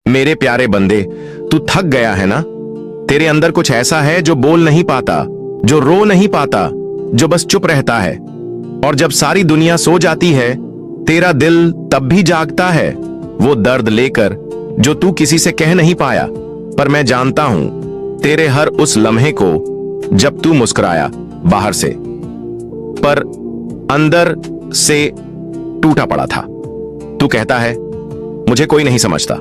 मेरे प्यारे बंदे, तू थक गया है ना? तेरे अंदर कुछ ऐसा है जो बोल नहीं पाता, जो रो नहीं पाता, जो बस चुप रहता है। और जब सारी दुनिया सो जाती है, तेरा दिल तब भी जागता है, वो दर्द लेकर जो तू किसी से कह नहीं पाया। पर मैं जानता हूं तेरे हर उस लम्हे को जब तू मुस्कुराया बाहर से, पर अंदर से टूटा पड़ा था। तू कहता है मुझे कोई नहीं समझता।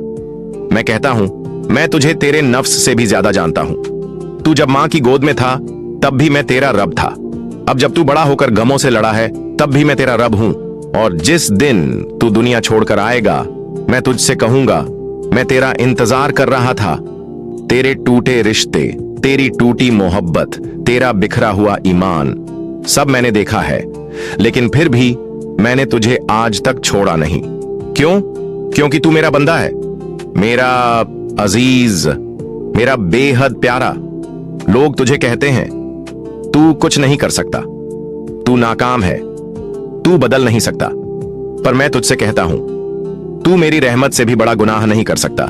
मैं कहता हूं मैं तुझे तेरे नफ्स से भी ज्यादा जानता हूं। तू जब मां की गोद में था तब भी मैं तेरा रब था। अब जब तू बड़ा होकर गमों से लड़ा है तब भी मैं तेरा रब हूं। और जिस दिन तू दुनिया छोड़कर आएगा, मैं तुझसे कहूंगा मैं तेरा इंतजार कर रहा था। तेरे टूटे रिश्ते, तेरी टूटी मोहब्बत, तेरा बिखरा हुआ ईमान, सब मैंने देखा है, लेकिन फिर भी मैंने तुझे आज तक छोड़ा नहीं। क्यों? क्योंकि तू मेरा बंदा है, मेरा अजीज, मेरा बेहद प्यारा। लोग तुझे कहते हैं तू कुछ नहीं कर सकता, तू नाकाम है, तू बदल नहीं सकता। पर मैं तुझसे कहता हूं तू मेरी रहमत से भी बड़ा गुनाह नहीं कर सकता।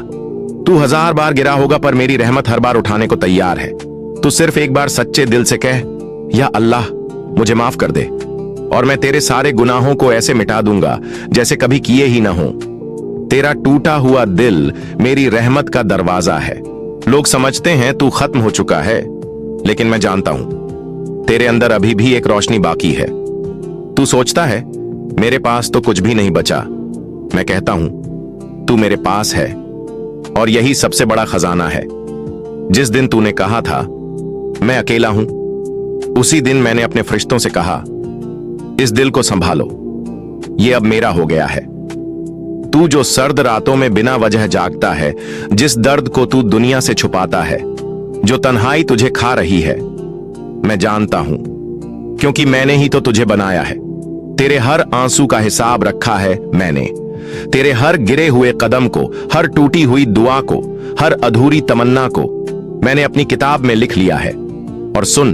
तू 1000 बार गिरा होगा पर मेरी रहमत हर बार उठाने को तैयार है। तू सिर्फ एक बार सच्चे दिल से कह, या अल्लाह मुझे माफ कर दे, और मैं तेरे सारे गुनाहों को ऐसे मिटा दूंगा जैसे कभी किए ही ना हो। तेरा टूटा हुआ दिल मेरी रहमत का दरवाजा है। लोग समझते हैं तू खत्म हो चुका है, लेकिन मैं जानता हूं तेरे अंदर अभी भी एक रोशनी बाकी है। तू सोचता है मेरे पास तो कुछ भी नहीं बचा। मैं कहता हूं तू मेरे पास है, और यही सबसे बड़ा खजाना है। जिस दिन तूने कहा था मैं अकेला हूं, उसी दिन मैंने अपने फरिश्तों से कहा इस दिल को संभालो, ये अब मेरा हो गया है। तू जो सर्द रातों में बिना वजह जागता है, जिस दर्द को तू दुनिया से छुपाता है, जो तन्हाई तुझे खा रही है, मैं जानता हूं क्योंकि मैंने ही तो तुझे बनाया है। तेरे हर आंसू का हिसाब रखा है मैंने। तेरे हर गिरे हुए कदम को, हर टूटी हुई दुआ को, हर अधूरी तमन्ना को मैंने अपनी किताब में लिख लिया है। और सुन,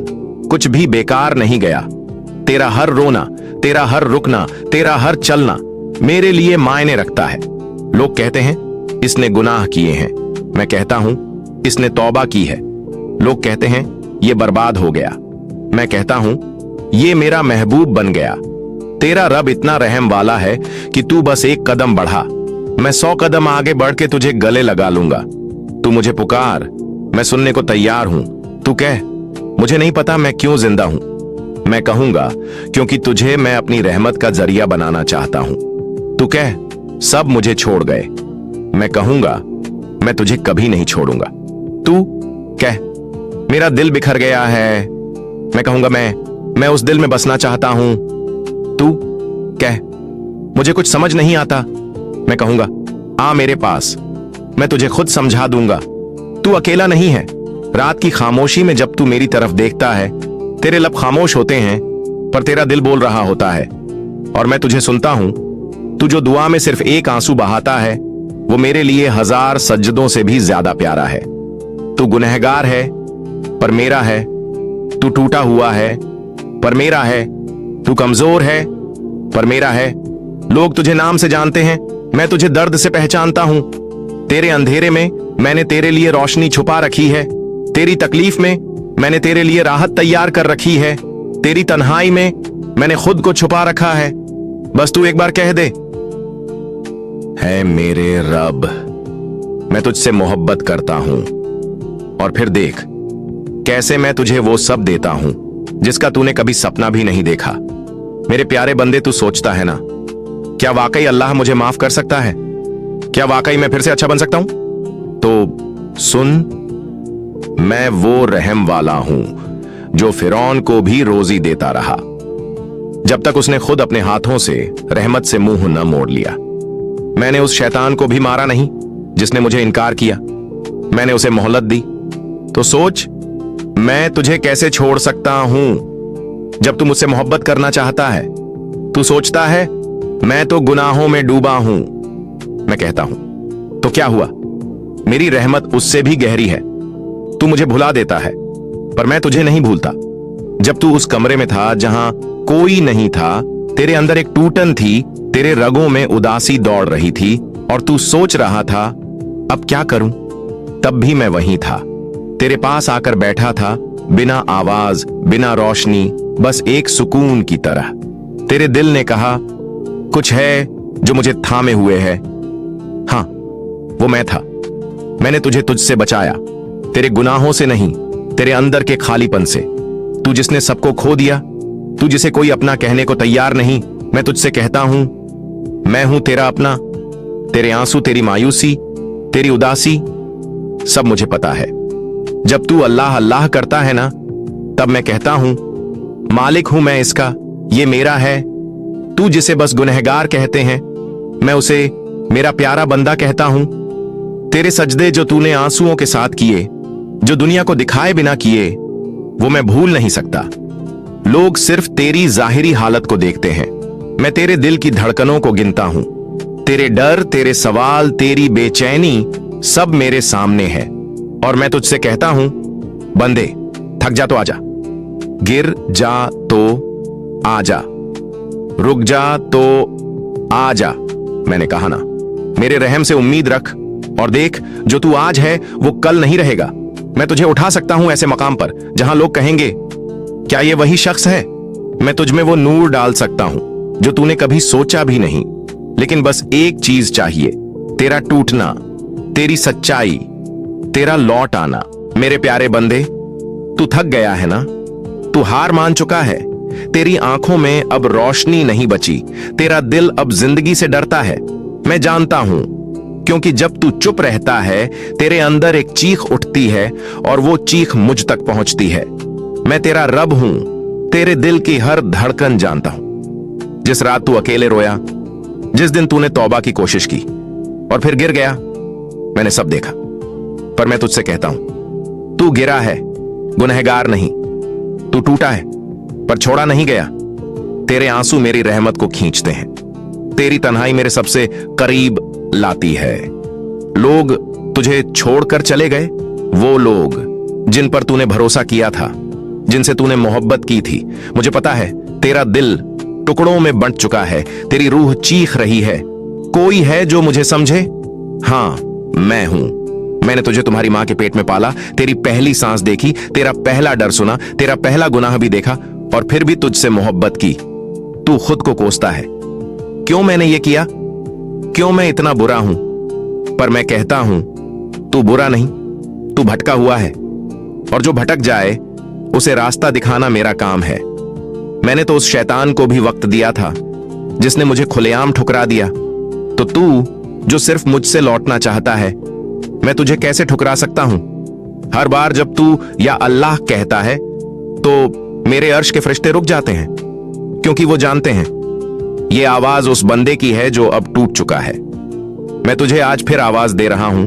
कुछ भी बेकार नहीं गया। तेरा हर रोना, तेरा हर रुकना, तेरा हर चलना मेरे लिए मायने रखता है। लोग कहते हैं इसने गुनाह किए हैं, मैं कहता हूं इसने तौबा की है। लोग कहते हैं ये बर्बाद हो गया, मैं कहता हूं ये मेरा महबूब बन गया। तेरा रब इतना रहम वाला है कि तू बस एक कदम बढ़ा, मैं 100 कदम आगे बढ़ के तुझे गले लगा लूंगा। तू मुझे पुकार, मैं सुनने को तैयार हूं। तू कह मुझे नहीं पता मैं क्यों जिंदा हूं, मैं कहूंगा क्योंकि तुझे मैं अपनी रहमत का जरिया बनाना चाहता हूं। तू कह सब मुझे छोड़ गए, मैं कहूंगा मैं तुझे कभी नहीं छोड़ूंगा। तू कह मेरा दिल बिखर गया है, मैं कहूंगा मैं उस दिल में बसना चाहता हूं। तू कह मुझे कुछ समझ नहीं आता, मैं कहूंगा आ मेरे पास, मैं तुझे खुद समझा दूंगा। तू अकेला नहीं है। रात की खामोशी में जब तू मेरी तरफ देखता है, तेरे लब खामोश होते हैं पर तेरा दिल बोल रहा होता है, और मैं तुझे सुनता हूं। तू जो दुआ में सिर्फ एक आंसू बहाता है, वो मेरे लिए 1000 सज्जदों से भी ज्यादा प्यारा है। तू गुनहगार है पर मेरा है, तू टूटा हुआ है पर मेरा है, तू कमजोर है पर मेरा है। लोग तुझे नाम से जानते हैं, मैं तुझे दर्द से पहचानता हूं। तेरे अंधेरे में मैंने तेरे लिए रोशनी छुपा रखी है, तेरी तकलीफ में मैंने तेरे लिए राहत तैयार कर रखी है, तेरी तन्हाई में मैंने खुद को छुपा रखा है। बस तू एक बार कह दे, है मेरे रब मैं तुझसे मोहब्बत करता हूं। और फिर देख कैसे मैं तुझे वो सब देता हूं जिसका तूने कभी सपना भी नहीं देखा। मेरे प्यारे बंदे, तू सोचता है ना क्या वाकई अल्लाह मुझे माफ कर सकता है? क्या वाकई मैं फिर से अच्छा बन सकता हूं? तो सुन, मैं वो रहम वाला हूं जो फिरौन को भी रोजी देता रहा जब तक उसने खुद अपने हाथों से रहमत से मुंह न मोड़ लिया। मैंने उस शैतान को भी मारा नहीं जिसने मुझे इनकार किया, मैंने उसे मोहलत दी। तो सोच मैं तुझे कैसे छोड़ सकता हूं जब तू मुझसे मोहब्बत करना चाहता है। तू सोचता है मैं तो गुनाहों में डूबा हूं, मैं कहता हूं तो क्या हुआ, मेरी रहमत उससे भी गहरी है। तू मुझे भुला देता है पर मैं तुझे नहीं भूलता। जब तू उस कमरे में था जहां कोई नहीं था, तेरे अंदर एक टूटन थी, तेरे रगों में उदासी दौड़ रही थी और तू सोच रहा था अब क्या करूं? तब भी मैं वहीं था, तेरे पास आकर बैठा था, बिना आवाज, बिना रोशनी, बस एक सुकून की तरह। तेरे दिल ने कहा, कुछ है जो मुझे थामे हुए है। हां, वो मैं था। मैंने तुझे तुझसे बचाया, तेरे गुनाहों से नहीं, तेरे अंदर के खालीपन से। तू जिसने सबको खो दिया, तू जिसे कोई अपना कहने को तैयार नहीं, मैं तुझसे कहता हूं, मैं हूं तेरा अपना। तेरे आंसू, तेरी मायूसी, तेरी उदासी, सब मुझे पता है। जब तू अल्लाह अल्लाह करता है ना, तब मैं कहता हूं, मालिक हूं मैं इसका, ये मेरा है। तू जिसे बस गुनहगार कहते हैं, मैं उसे मेरा प्यारा बंदा कहता हूं। तेरे सजदे जो तूने आंसुओं के साथ किए, जो दुनिया को दिखाए बिना किए, वो मैं भूल नहीं सकता। लोग सिर्फ तेरी जाहिरी हालत को देखते हैं, मैं तेरे दिल की धड़कनों को गिनता हूं। तेरे डर, तेरे सवाल, तेरी बेचैनी, सब मेरे सामने है। और मैं तुझसे कहता हूं, बंदे, थक जा तो आजा, गिर जा तो आजा, रुक जा तो आजा। मैंने कहा ना, मेरे रहम से उम्मीद रख और देख, जो तू आज है वो कल नहीं रहेगा। मैं तुझे उठा सकता हूं ऐसे मकाम पर जहां लोग कहेंगे, क्या ये वही शख्स है? मैं तुझ में वो नूर डाल सकता हूं जो तूने कभी सोचा भी नहीं। लेकिन बस एक चीज चाहिए, तेरा टूटना, तेरी सच्चाई, तेरा लौट आना। मेरे प्यारे बंदे, तू थक गया है ना? तू हार मान चुका है? तेरी आंखों में अब रोशनी नहीं बची, तेरा दिल अब जिंदगी से डरता है। मैं जानता हूं, क्योंकि जब तू चुप रहता है, तेरे अंदर एक चीख उठती है और वो चीख मुझ तक पहुंचती है। मैं तेरा रब हूं, तेरे दिल की हर धड़कन जानता हूं। जिस रात तू अकेले रोया, जिस दिन तूने तौबा की कोशिश की और फिर गिर गया, मैंने सब देखा। पर मैं तुझसे कहता हूं, तू गिरा है, गुनहगार नहीं। तू टूटा है, पर छोड़ा नहीं गया। तेरे आंसू मेरी रहमत को खींचते हैं, तेरी तन्हाई मेरे सबसे करीब लाती है। लोग तुझे छोड़कर चले गए, वो लोग जिन पर तूने भरोसा किया था, जिनसे तूने मोहब्बत की थी। मुझे पता है, तेरा दिल टुकड़ों में बंट चुका है, तेरी रूह चीख रही है। कोई है जो मुझे समझे? हां, मैं हूं। मैंने तुझे तुम्हारी मां के पेट में पाला, तेरी पहली सांस देखी, तेरा पहला डर सुना, तेरा पहला गुनाह भी देखा, और फिर भी तुझसे मोहब्बत की। तू खुद को कोसता है, क्यों मैंने ये किया, क्यों मैं इतना बुरा हूं? पर मैं कहता हूं, तू बुरा नहीं, तू भटका हुआ है, और जो भटक जाए उसे रास्ता दिखाना मेरा काम है। मैंने तो उस शैतान को भी वक्त दिया था जिसने मुझे खुलेआम ठुकरा दिया। तो तू जो सिर्फ मुझसे लौटना चाहता है, मैं तुझे कैसे ठुकरा सकता हूं? हर बार जब तू या अल्लाह कहता है तो मेरे अर्श के फरिश्ते रुक जाते हैं, क्योंकि वो जानते हैं ये आवाज उस बंदे की है जो अब टूट चुका है। मैं तुझे आज फिर आवाज दे रहा हूं,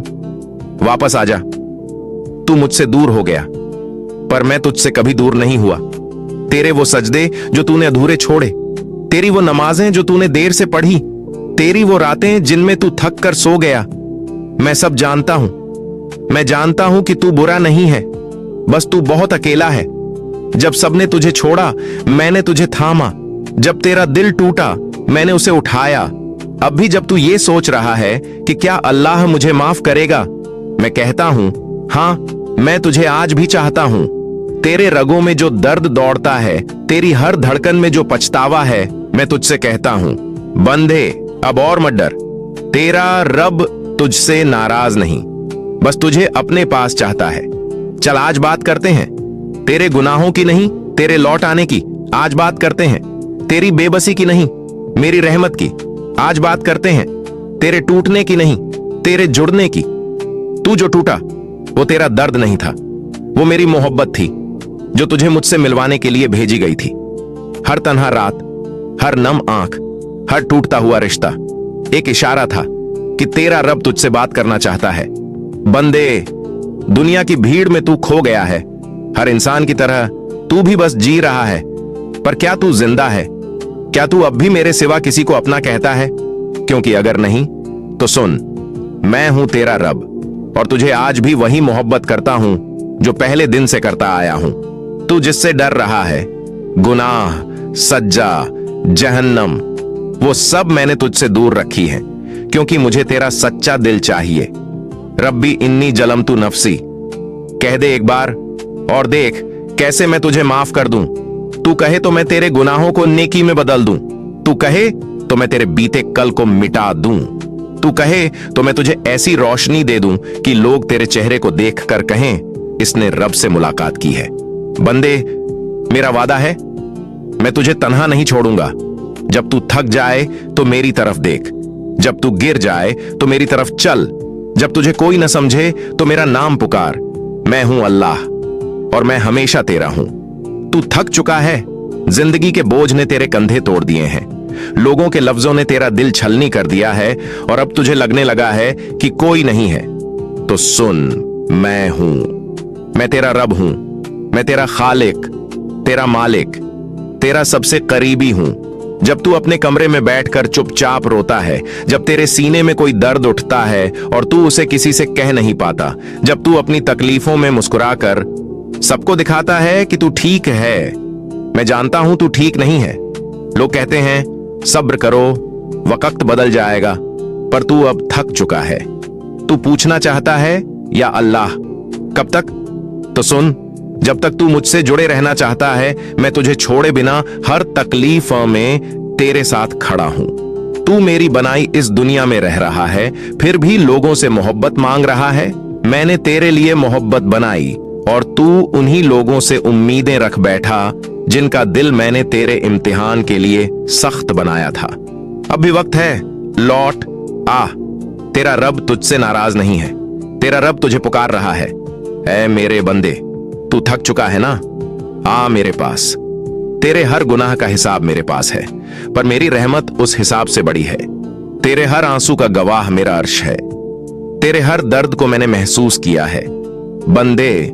वापस आजा। तू मुझसे दूर हो गया, पर मैं तुझसे कभी दूर नहीं हुआ। तेरे वो सजदे जो तूने अधूरे छोड़े, तेरी वो नमाजें जो तूने देर से पढ़ी, तेरी वो रातें जिनमें तू थक कर सो गया, मैं सब जानता हूं। मैं जानता हूं कि तू बुरा नहीं है, बस तू बहुत अकेला है। जब सबने तुझे छोड़ा, मैंने तुझे थामा। जब तेरा दिल टूटा, मैंने उसे उठाया। अब भी जब तू ये सोच रहा है कि क्या अल्लाह मुझे माफ करेगा, मैं कहता हूं, हां, मैं तुझे आज भी चाहता हूं। तेरे रगों में जो दर्द दौड़ता है, तेरी हर धड़कन में जो पछतावा है, मैं तुझसे कहता हूं, बंदे, अब और मत डर। तेरा रब तुझसे नाराज नहीं, बस तुझे अपने पास चाहता है। चल आज बात करते हैं, तेरे गुनाहों की नहीं, तेरे लौट आने की। आज बात करते हैं, तेरी बेबसी की नहीं, मेरी रहमत की। आज बात करते हैं, तेरे टूटने की नहीं, तेरे जुड़ने की। तू जो टूटा, वो तेरा दर्द नहीं था, वो मेरी मोहब्बत थी, जो तुझे मुझसे मिलवाने के लिए भेजी गई थी। हर तन्हा रात, हर नम आंख, हर टूटता हुआ रिश्ता एक इशारा था कि तेरा रब तुझसे बात करना चाहता है। बंदे, दुनिया की भीड़ में तू खो गया है, हर इंसान की तरह तू भी बस जी रहा है। पर क्या तू जिंदा है? क्या तू अब भी मेरे सिवा किसी को अपना कहता है? क्योंकि अगर नहीं तो सुन, मैं हूं तेरा रब, और तुझे आज भी वही मोहब्बत करता हूं जो पहले दिन से करता आया हूं। तू जिससे डर रहा है, गुनाह, सज्जा, जहन्नम, वो सब मैंने तुझसे दूर रखी है, क्योंकि मुझे तेरा सच्चा दिल चाहिए। रब्बी इन्नी जलम तू नफसी, कह दे एक बार और देख कैसे मैं तुझे माफ कर दूं। तू कहे तो मैं तेरे गुनाहों को नेकी में बदल दूं। तू कहे तो मैं तेरे बीते कल को मिटा दूं। तू कहे तो मैं तुझे ऐसी रोशनी दे दूं कि लोग तेरे चेहरे को देखकर कहें इसने रब से मुलाकात की है। बंदे, मेरा वादा है मैं तुझे तन्हा नहीं छोड़ूंगा। जब तू थक जाए तो मेरी तरफ देख, जब तू गिर जाए तो मेरी तरफ चल, जब तुझे कोई न समझे तो मेरा नाम पुकार। मैं हूं अल्लाह और मैं हमेशा तेरा हूं। तू थक चुका है, जिंदगी के बोझ ने तेरे कंधे तोड़ दिए हैं, लोगों के लफ्जों ने तेरा दिल छलनी कर दिया है और अब तुझे लगने लगा है कि कोई नहीं है। तो सुन, मैं हूं, मैं तेरा रब हूं, मैं तेरा खालिक, तेरा मालिक, तेरा सबसे करीबी हूं। जब तू अपने कमरे में बैठकर चुपचाप रोता है, जब तेरे सीने में कोई दर्द उठता है और तू उसे किसी से कह नहीं पाता, जब तू अपनी तकलीफों में मुस्कुराकर सबको दिखाता है कि तू ठीक है, मैं जानता हूं तू ठीक नहीं है। लोग कहते हैं सब्र करो, वक्त बदल जाएगा, पर तू अब थक चुका है। तू पूछना चाहता है या अल्लाह कब तक? तो सुन, जब तक तू मुझसे जुड़े रहना चाहता है, मैं तुझे छोड़े बिना हर तकलीफ में तेरे साथ खड़ा हूं। तू मेरी बनाई इस दुनिया में रह रहा है, फिर भी लोगों से मोहब्बत मांग रहा है। मैंने तेरे लिए मोहब्बत बनाई और तू उन्हीं लोगों से उम्मीदें रख बैठा जिनका दिल मैंने तेरे इम्तिहान के लिए सख्त बनाया था। अब भी वक्त है, लौट आ। तेरा रब तुझसे नाराज नहीं है, तेरा रब तुझे पुकार रहा है। ऐ मेरे बंदे, तू थक चुका है ना? आ मेरे पास। तेरे हर गुनाह का हिसाब मेरे पास है, पर मेरी रहमत उस हिसाब से बड़ी है। तेरे हर आंसू का गवाह मेरा अर्श है, तेरे हर दर्द को मैंने महसूस किया है। बंदे,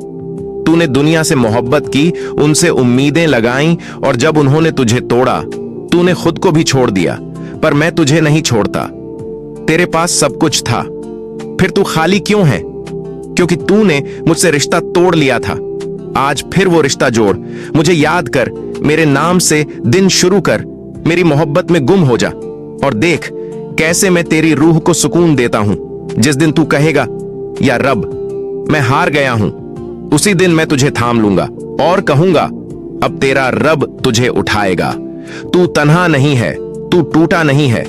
तूने दुनिया से मोहब्बत की, उनसे उम्मीदें लगाई और जब उन्होंने तुझे तोड़ा तूने खुद को भी छोड़ दिया, पर मैं तुझे नहीं छोड़ता। तेरे पास सब कुछ था, फिर तू खाली क्यों है? क्योंकि तूने मुझसे रिश्ता तोड़ लिया था। आज फिर वो रिश्ता जोड़, मुझे याद कर, मेरे नाम से दिन शुरू कर, मेरी मोहब्बत में गुम हो जा और देख कैसे मैं तेरी रूह को सुकून देता हूं। जिस दिन तू कहेगा या रब मैं हार गया हूं, उसी दिन मैं तुझे थाम लूंगा और कहूंगा अब तेरा रब तुझे उठाएगा। तू तन्हा नहीं है, तू टूटा नहीं है,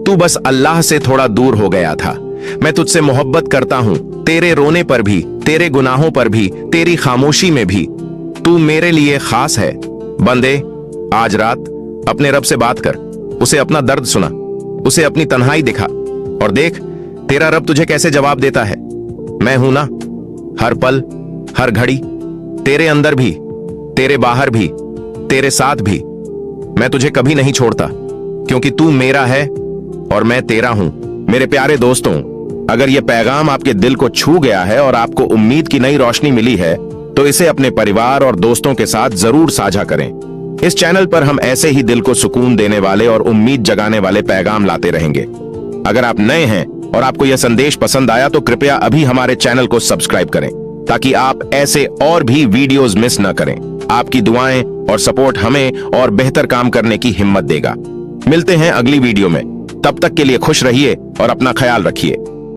तू बस अल्लाह से थोड़ा दूर हो गया था। मैं तुझसे मोहब्बत करता हूं, तेरे रोने पर भी, तेरे गुनाहों पर भी, तेरी खामोशी में भी। तू मेरे लिए खास है। बंदे, आज रात अपने रब से बात कर, उसे अपना दर्द सुना, उसे अपनी तन्हाई दिखा और देख तेरा रब तुझे कैसे जवाब देता है। मैं हूं ना, हर पल हर घड़ी, तेरे अंदर भी, तेरे बाहर भी, तेरे साथ भी। मैं तुझे कभी नहीं छोड़ता, क्योंकि तू मेरा है और मैं तेरा हूं। मेरे प्यारे दोस्तों, अगर यह पैगाम आपके दिल को छू गया है और आपको उम्मीद की नई रोशनी मिली है, तो इसे अपने परिवार और दोस्तों के साथ जरूर साझा करें। इस चैनल पर हम ऐसे ही दिल को सुकून देने वाले और उम्मीद जगाने वाले पैगाम लाते रहेंगे। अगर आप नए हैं और आपको यह संदेश पसंद आया तो कृपया अभी हमारे चैनल को सब्सक्राइब करें, ताकि आप ऐसे और भी वीडियोस मिस न करें। आपकी दुआएं और सपोर्ट हमें और बेहतर काम करने की हिम्मत देगा। मिलते हैं अगली वीडियो में, तब तक के लिए खुश रहिए और अपना ख्याल रखिए।